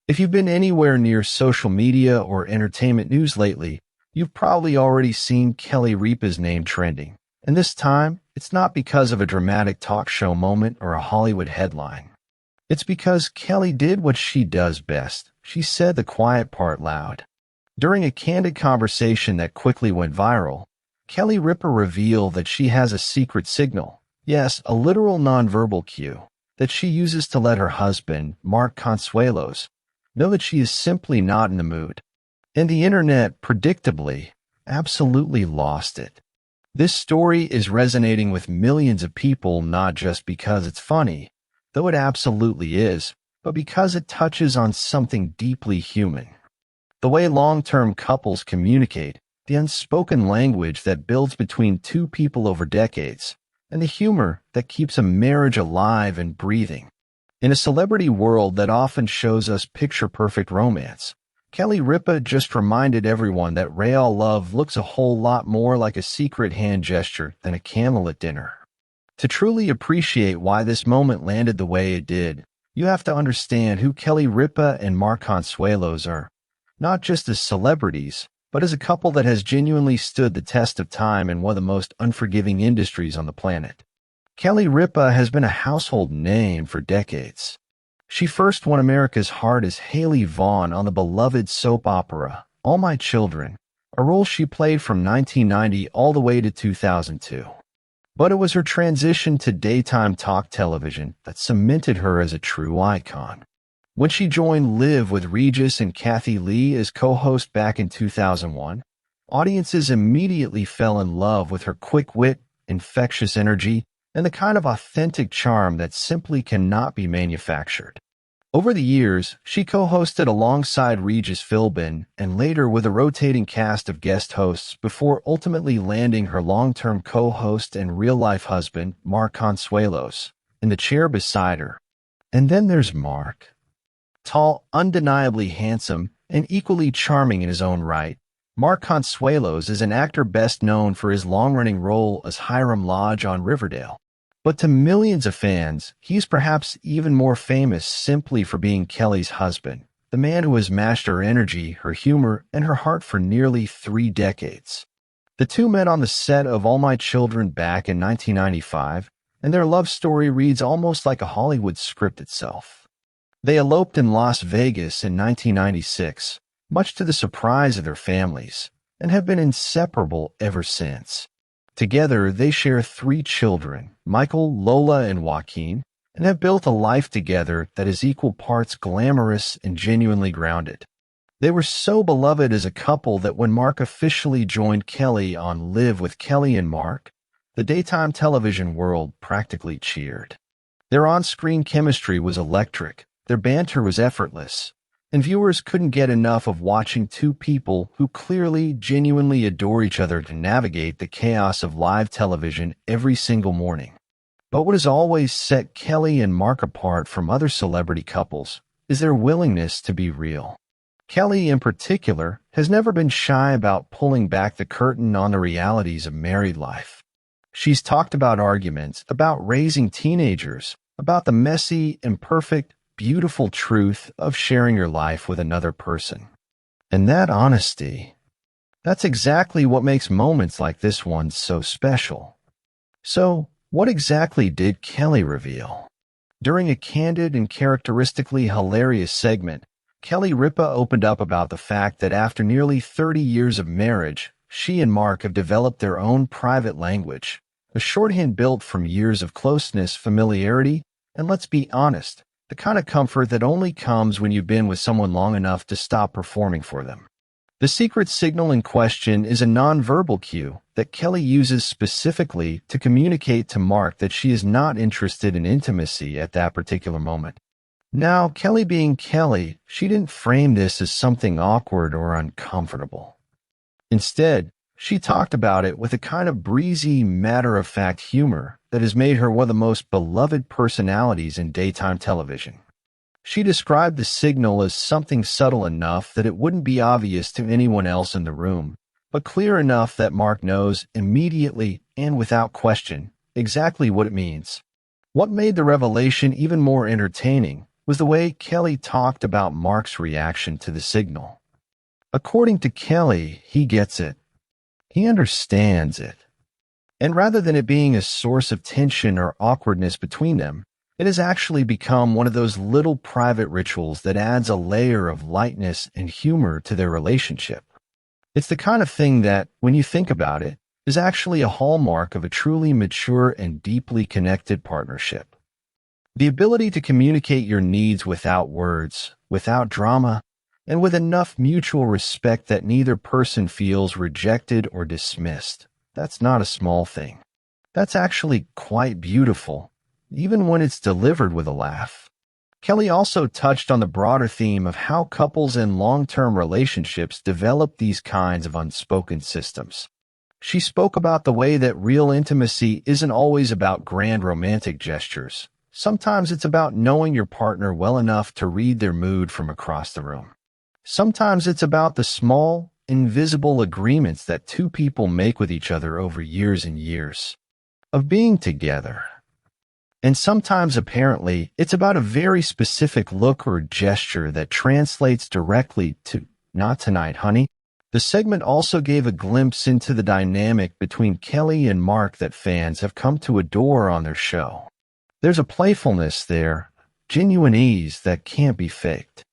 If you've been anywhere near social media or entertainment news lately, you've probably already seen Kelly Ripa's name trending. And this time, it's not because of a dramatic talk show moment or a Hollywood headline. It's because Kelly did what she does best. She said the quiet part loud. During a candid conversation that quickly went viral, Kelly Ripa revealed that she has a secret signal, yes, a literal nonverbal cue, that she uses to let her husband, Mark Consuelos, know that she is simply not in the mood. And the internet, predictably, absolutely lost it. This story is resonating with millions of people not just because it's funny, though it absolutely is, but because it touches on something deeply human. The way long-term couples communicate, the unspoken language that builds between two people over decades, and the humor that keeps a marriage alive and breathing. In a celebrity world that often shows us picture-perfect romance, Kelly Ripa just reminded everyone that real love looks a whole lot more like a secret hand gesture than a candlelit dinner. To truly appreciate why this moment landed the way it did, you have to understand who Kelly Ripa and Mark Consuelos are, not just as celebrities, but as a couple that has genuinely stood the test of time in one of the most unforgiving industries on the planet. Kelly Ripa has been a household name for decades. She first won America's heart as Haley Vaughn on the beloved soap opera All My Children, a role she played from 1990 all the way to 2002. But it was her transition to daytime talk television that cemented her as a true icon. When she joined Live with Regis and Kathy Lee as co-host back in 2001, audiences immediately fell in love with her quick wit, infectious energy, and the kind of authentic charm that simply cannot be manufactured. Over the years, she co-hosted alongside Regis Philbin and later with a rotating cast of guest hosts before ultimately landing her long-term co-host and real-life husband, Mark Consuelos, in the chair beside her. And then there's Mark. Tall, undeniably handsome, and equally charming in his own right, Mark Consuelos is an actor best known for his long-running role as Hiram Lodge on Riverdale. But to millions of fans, he's perhaps even more famous simply for being Kelly's husband, the man who has matched her energy, her humor, and her heart for nearly 3 decades. The two met on the set of All My Children back in 1995, and their love story reads almost like a Hollywood script itself. They eloped in Las Vegas in 1996, much to the surprise of their families, and have been inseparable ever since. Together, they share 3 children, Michael, Lola, and Joaquin, and have built a life together that is equal parts glamorous and genuinely grounded. They were so beloved as a couple that when Mark officially joined Kelly on Live with Kelly and Mark, the daytime television world practically cheered. Their on-screen chemistry was electric, their banter was effortless, and viewers couldn't get enough of watching two people who clearly, genuinely adore each other to navigate the chaos of live television every single morning. But what has always set Kelly and Mark apart from other celebrity couples is their willingness to be real. Kelly, in particular, has never been shy about pulling back the curtain on the realities of married life. She's talked about arguments, about raising teenagers, about the messy, imperfect, beautiful truth of sharing your life with another person. And that honesty, that's exactly what makes moments like this one so special. So, what exactly did Kelly reveal? During a candid and characteristically hilarious segment, Kelly Ripa opened up about the fact that after nearly 30 years of marriage, she and Mark have developed their own private language, a shorthand built from years of closeness, familiarity, and let's be honest, the kind of comfort that only comes when you've been with someone long enough to stop performing for them. The secret signal in question is a nonverbal cue that Kelly uses specifically to communicate to Mark that she is not interested in intimacy at that particular moment. Now, Kelly being Kelly, she didn't frame this as something awkward or uncomfortable. Instead, she talked about it with a kind of breezy, matter-of-fact humor that has made her one of the most beloved personalities in daytime television. She described the signal as something subtle enough that it wouldn't be obvious to anyone else in the room, but clear enough that Mark knows immediately and without question exactly what it means. What made the revelation even more entertaining was the way Kelly talked about Mark's reaction to the signal. According to Kelly, he gets it. He understands it. And rather than it being a source of tension or awkwardness between them, it has actually become one of those little private rituals that adds a layer of lightness and humor to their relationship. It's the kind of thing that, when you think about it, is actually a hallmark of a truly mature and deeply connected partnership. The ability to communicate your needs without words, without drama, and with enough mutual respect that neither person feels rejected or dismissed. That's not a small thing. That's actually quite beautiful, even when it's delivered with a laugh. Kelly also touched on the broader theme of how couples in long-term relationships develop these kinds of unspoken systems. She spoke about the way that real intimacy isn't always about grand romantic gestures. Sometimes it's about knowing your partner well enough to read their mood from across the room. Sometimes it's about the small, invisible agreements that two people make with each other over years and years of being together. And sometimes, apparently, it's about a very specific look or gesture that translates directly to, "Not tonight, honey." The segment also gave a glimpse into the dynamic between Kelly and Mark that fans have come to adore on their show. There's a playfulness there, genuine ease that can't be faked.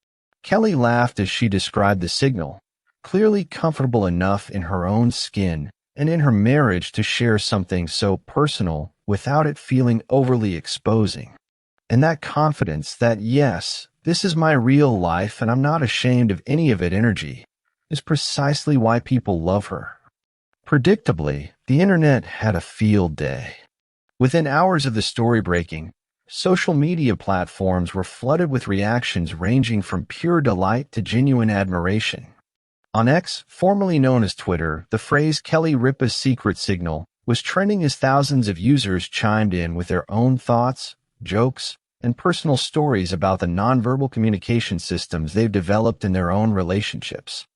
Kelly laughed as she described the signal, clearly comfortable enough in her own skin and in her marriage to share something so personal without it feeling overly exposing. And that confidence that, yes, this is my real life and I'm not ashamed of any of it energy, is precisely why people love her. Predictably, the internet had a field day. Within hours of the story breaking, social media platforms were flooded with reactions ranging from pure delight to genuine admiration. On X, formerly known as Twitter, the phrase Kelly Ripa's secret signal was trending as thousands of users chimed in with their own thoughts, jokes, and personal stories about the nonverbal communication systems they've developed in their own relationships.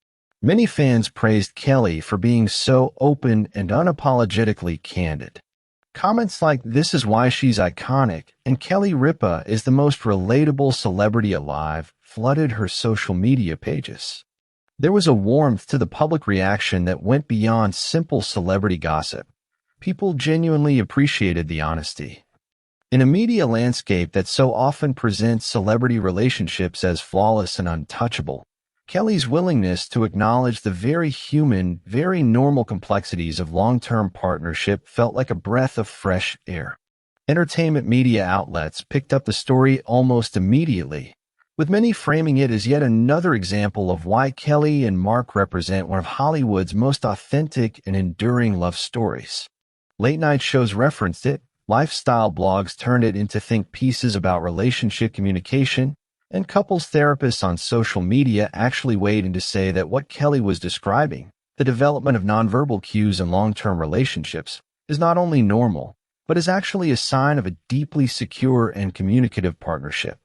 Many fans praised Kelly for being so open and unapologetically candid. Comments like "This is why she's iconic" and "Kelly Ripa is the most relatable celebrity alive" flooded her social media pages. There was a warmth to the public reaction that went beyond simple celebrity gossip. People genuinely appreciated the honesty. In a media landscape that so often presents celebrity relationships as flawless and untouchable, Kelly's willingness to acknowledge the very human, very normal complexities of long-term partnership felt like a breath of fresh air. Entertainment media outlets picked up the story almost immediately, with many framing it as yet another example of why Kelly and Mark represent one of Hollywood's most authentic and enduring love stories. Late-night shows referenced it, lifestyle blogs turned it into think pieces about relationship communication, and couples therapists on social media actually weighed in to say that what Kelly was describing, the development of nonverbal cues in long-term relationships, is not only normal, but is actually a sign of a deeply secure and communicative partnership.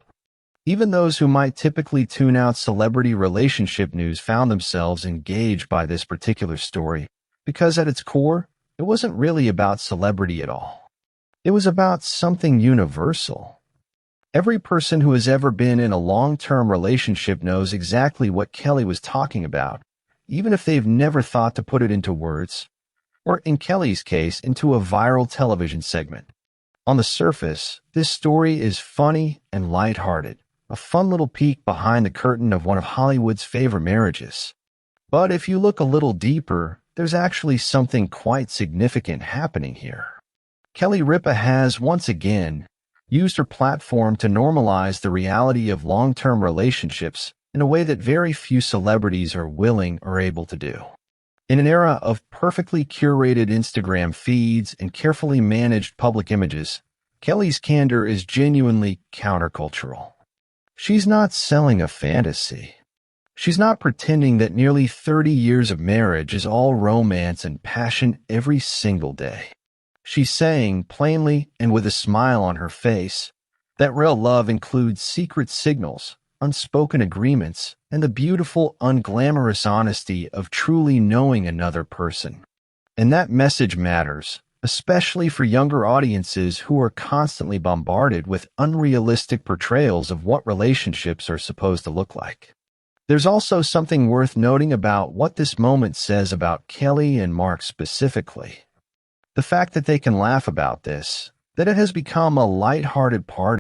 Even those who might typically tune out celebrity relationship news found themselves engaged by this particular story, because at its core, it wasn't really about celebrity at all. It was about something universal. Every person who has ever been in a long-term relationship knows exactly what Kelly was talking about, even if they've never thought to put it into words, or in Kelly's case, into a viral television segment. On the surface, this story is funny and lighthearted, a fun little peek behind the curtain of one of Hollywood's favorite marriages. But if you look a little deeper, there's actually something quite significant happening here. Kelly Ripa has, once again, used her platform to normalize the reality of long-term relationships in a way that very few celebrities are willing or able to do. In an era of perfectly curated Instagram feeds and carefully managed public images, Kelly's candor is genuinely countercultural. She's not selling a fantasy. She's not pretending that nearly 30 years of marriage is all romance and passion every single day. She's saying, plainly and with a smile on her face, that real love includes secret signals, unspoken agreements, and the beautiful, unglamorous honesty of truly knowing another person. And that message matters, especially for younger audiences who are constantly bombarded with unrealistic portrayals of what relationships are supposed to look like. There's also something worth noting about what this moment says about Kelly and Mark specifically. The fact that they can laugh about this, that it has become a lighthearted part